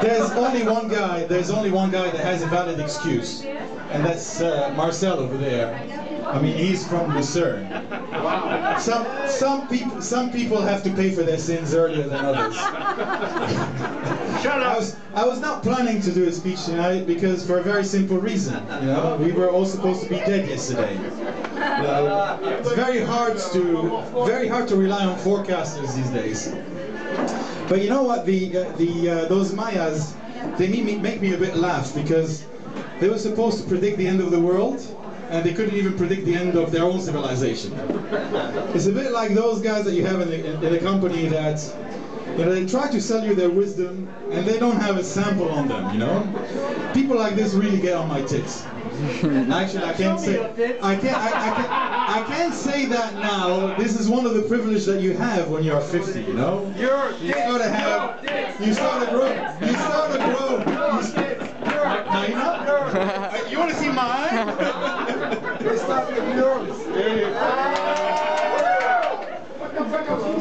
There's only one guy that has a valid excuse, and that's Marcel over there. I mean, he's from Lucerne. Some people have to pay for their sins earlier than others. I was not planning to do a speech tonight because for a very simple reason. You know, we were all supposed to be dead yesterday. It's very hard to rely on forecasters these days. But you know what? Those Mayas, they make me a bit laugh because they were supposed to predict the end of the world, and they couldn't even predict the end of their own civilization. It's a bit like those guys that you have in a company that, you know, they try to sell you their wisdom, and they don't have a sample on them. You know, people like this really get on my tits. Actually, I can't say that now. This is one of the privileges that you have when you're 50. You know, you start to grow. You want to see mine?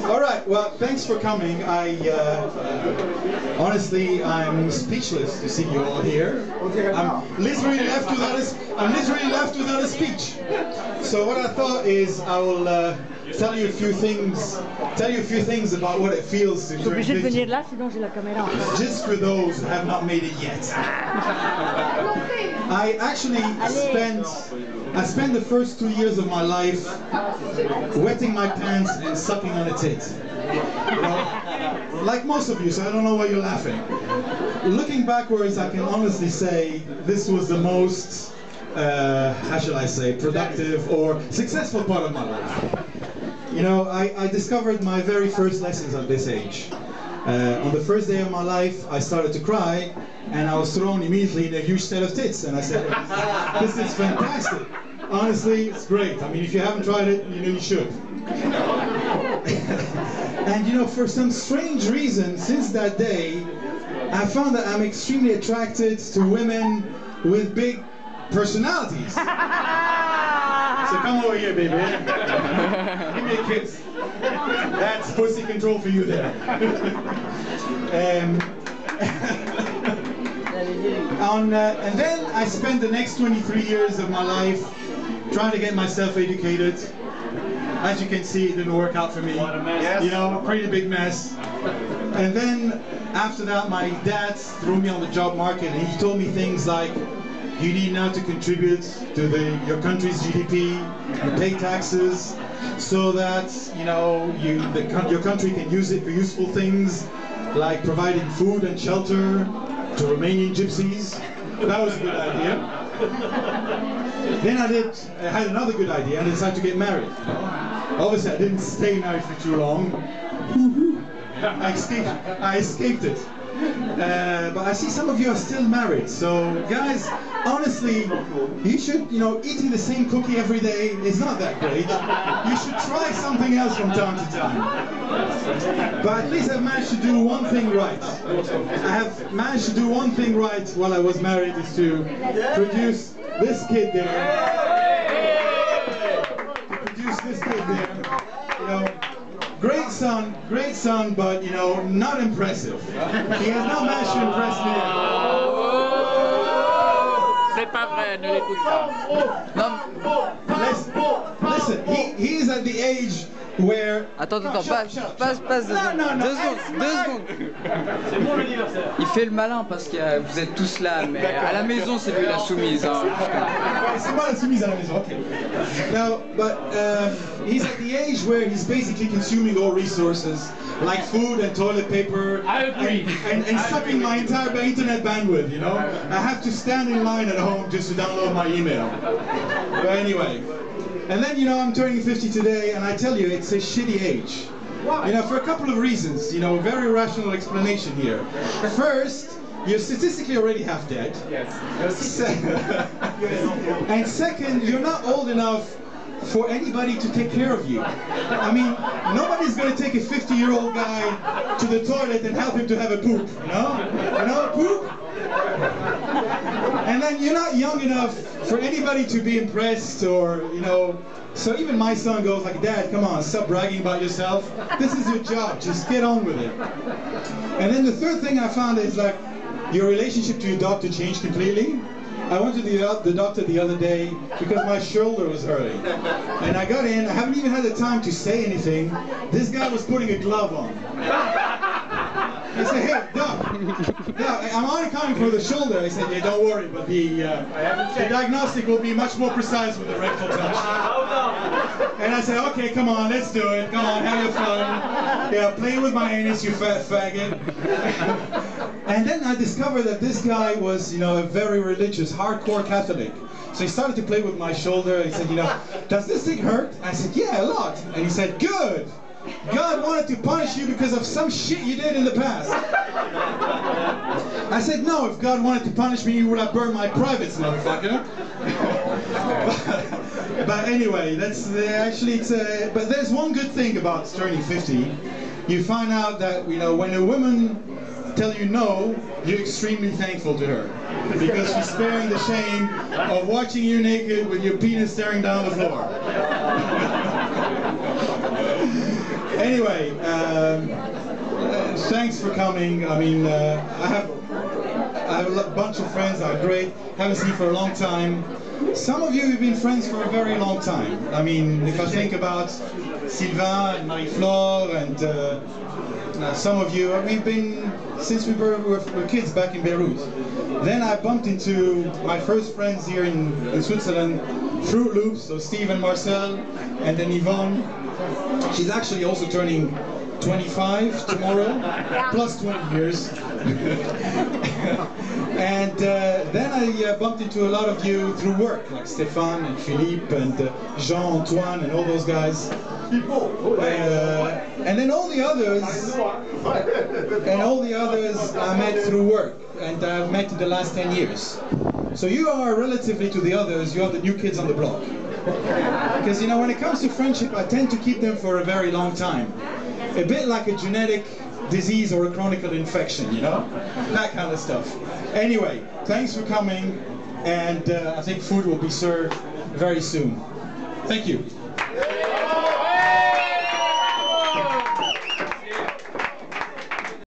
All right. Well, thanks for coming. Honestly, I'm speechless to see you all here. I'm literally left without a speech. So what I thought is I will tell you a few things about what it feels to turn 50. Just for those who have not made it yet. I actually spent the first 2 years of my life wetting my pants and sucking on a tit. You know, like most of you, so I don't know why you're laughing. Looking backwards, I can honestly say this was the most, how shall I say, productive or successful part of my life. You know, I discovered my very first lessons at this age. On the first day of my life, I started to cry, and I was thrown immediately in a huge set of tits, and I said, this is fantastic. Honestly, it's great. I mean, if you haven't tried it, you know you should. And you know, for some strange reason, since that day, I found that I'm extremely attracted to women with big personalities. So come over here, baby. Give me a kiss. That's pussy control for you there. And then I spent the next 23 years of my life trying to get myself educated. As you can see, it didn't work out for me. What a mess. You know, pretty big mess. And then after that, my dad threw me on the job market, and he told me things like, you need now to contribute to your country's GDP, and pay taxes, so that you know your country can use it for useful things, like providing food and shelter to Romanian gypsies. That was a good idea. Then I had another good idea, and I decided to get married. You know? Obviously, I didn't stay married for too long. I escaped it. But I see some of you are still married. So, guys, honestly, you should, you know, eating the same cookie every day is not that great. You should try something else from time to time. But at least I've managed to do one thing right. I have managed to do one thing right while I was married, is to produce this kid there. You know, great son, but you know, not impressive. He has not managed to impress me yet. C'est pas vrai, ne l'écoute pas. Listen, he is at the age where... Attends, passe 2 secondes. C'est mon anniversaire. Il fait le malin parce que vous êtes tous là, mais à la maison c'est lui la soumise. Hein. C'est moi la soumise à la maison, okay. Now, but he's at the age where he's basically consuming all resources, like food and toilet paper. I agree. And sucking my entire internet bandwidth, you know? I have to stand in line at home just to download my email. But anyway. And then, you know, I'm turning 50 today, and I tell you, it's a shitty age. Why? You know, for a couple of reasons, you know, very rational explanation here. First, you're statistically already half dead. Yes. And second, you're not old enough for anybody to take care of you. I mean, nobody's going to take a 50-year-old guy to the toilet and help him to have a poop, you know? You know, a poop? And then you're not young enough for anybody to be impressed, or, you know, so even my son goes like, Dad, come on, stop bragging about yourself. This is your job, just get on with it. And then the third thing I found is like, your relationship to your doctor changed completely. I went to the doctor the other day because my shoulder was hurting. And I got in, I haven't even had the time to say anything. This guy was putting a glove on. I said, hey, Doc, I'm only coming for the shoulder. I said, yeah, don't worry, but the diagnostic will be much more precise with the rectal touch. And I said, okay, come on, let's do it. Come on, have your fun. Yeah, play with my anus, you fat faggot. And then I discovered that this guy was, a very religious, hardcore Catholic. So he started to play with my shoulder. He said, does this thing hurt? I said, yeah, a lot. And he said, good. God wanted to punish you because of some shit you did in the past. I said, no, if God wanted to punish me, he would have burned my privates, motherfucker. But anyway, that's actually, but there's one good thing about turning 50. You find out that, when a woman tells you no, you're extremely thankful to her. Because she's sparing the shame of watching you naked with your penis staring down the floor. Anyway, thanks for coming. I mean, I have a bunch of friends that are great. Haven't seen for a long time. Some of you have been friends for a very long time. I mean, if I think about Sylvain and Marie-Flore and some of you, we've been since we were kids back in Beirut. Then I bumped into my first friends here in Switzerland, Fruit Loops, so Steve and Marcel, and then Yvonne. She's actually also turning 25 tomorrow, plus 20 years. And then I bumped into a lot of you through work, like Stéphane and Philippe and Jean-Antoine and all those guys. And then all the others I met through work, and I've met in the last 10 years. So you are relatively to the others, you are the new kids on the block. Because when it comes to friendship, I tend to keep them for a very long time. A bit like a genetic disease or a chronic infection, that kind of stuff. Anyway, thanks for coming, and I think food will be served very soon. Thank you.